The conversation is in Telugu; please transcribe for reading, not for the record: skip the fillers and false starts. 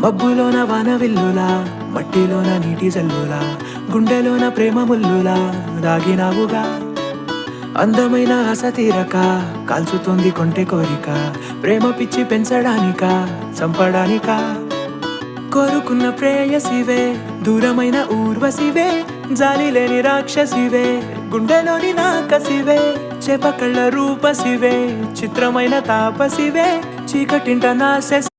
మబ్బులోన వానవిల్లులా, మట్టిలోన నీటి జల్లులా, గుండెలోన ప్రేమ ముల్లులా దాగినావుగా. అందమైన ఆశ తీరక కాల్చుతుంది కొంటె కోరిక, ప్రేమ పిచ్చి పెంచడానిక చంపడానిక. కోరుకున్న ప్రేయసివే, దూరమైన ఊర్వశివే, జాలి లేని రాక్షసివే, గుండెలోని నాకసివే, చేపకళ్ళ రూపసివే, చిత్రమైన తాపసివే, చీకటింట నాశ